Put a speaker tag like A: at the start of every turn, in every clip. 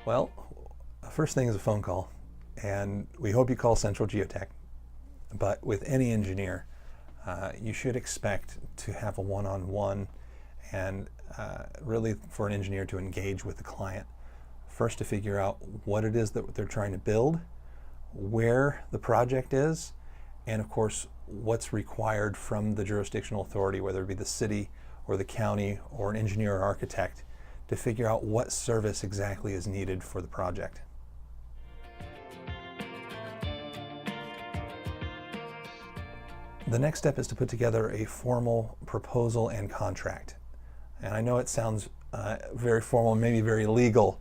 A: Well, first thing is a phone call, and we hope you call Central Geotech. But with any engineer, you should expect to have a one-on-one and really for an engineer to engage with the client. First, to figure out what it is that they're trying to build, where the project is, and of course, what's required from the jurisdictional authority, whether it be the city or the county or an engineer or architect, to figure out what service exactly is needed for the project. The next step is to put together a formal proposal and contract. And I know it sounds very formal, maybe very legal,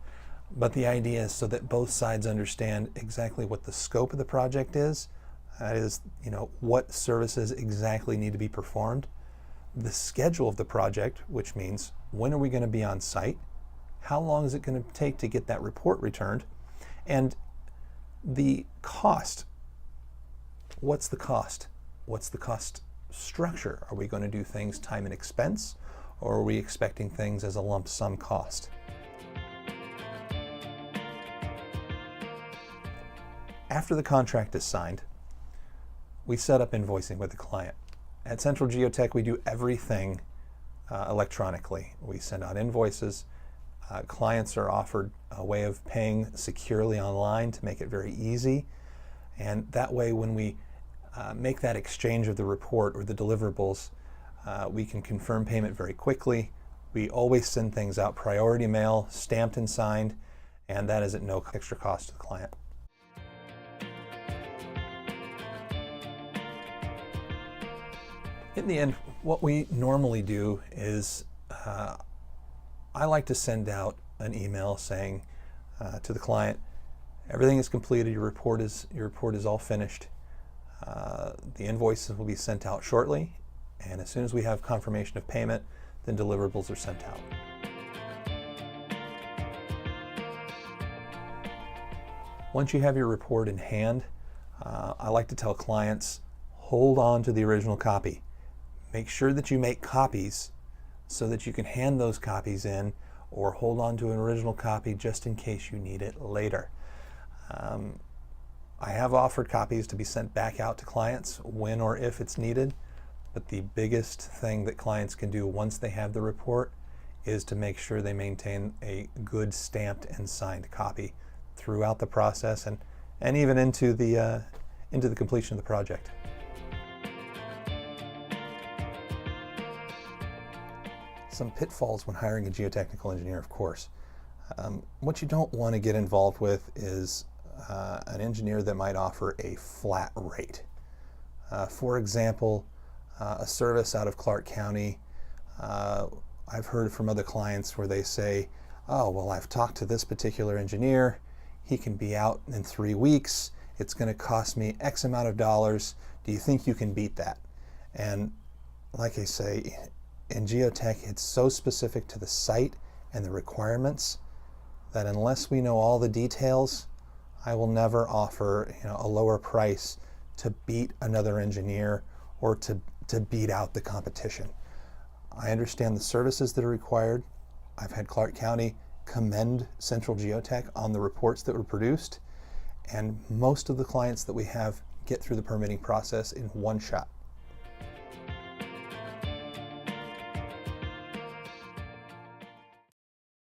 A: but the idea is so that both sides understand exactly what the scope of the project is. That is, what services exactly need to be performed. The schedule of the project, which means when are we going to be on site? How long is it going to take to get that report returned? And the cost. What's the cost? What's the cost structure? Are we going to do things time and expense, or are we expecting things as a lump sum cost? After the contract is signed, we set up invoicing with the client. At Central Geotech, we do everything electronically. We send out invoices. Clients are offered a way of paying securely online to make it very easy. And that way, when we make that exchange of the report or the deliverables, we can confirm payment very quickly. We always send things out priority mail, stamped and signed, and that is at no extra cost to the client. In the end, what we normally do is I like to send out an email saying to the client, everything is completed, your report is all finished. The invoices will be sent out shortly, and as soon as we have confirmation of payment, then deliverables are sent out. Once you have your report in hand, I like to tell clients, hold on to the original copy. Make sure that you make copies so that you can hand those copies in, or hold on to an original copy just in case you need it later. I have offered copies to be sent back out to clients when or if it's needed, but the biggest thing that clients can do once they have the report is to make sure they maintain a good stamped and signed copy throughout the process and even into the completion of the project. Some pitfalls when hiring a geotechnical engineer, of course. What you don't want to get involved with is an engineer that might offer a flat rate. For example, a service out of Clark County, I've heard from other clients where they say, oh, well, I've talked to this particular engineer, he can be out in 3 weeks, it's going to cost me X amount of dollars, do you think you can beat that? And like I say, in geotech, it's so specific to the site and the requirements that unless we know all the details, I will never offer a lower price to beat another engineer or to beat out the competition. I understand the services that are required. I've had Clark County commend Central Geotech on the reports that were produced, and most of the clients that we have get through the permitting process in one shot.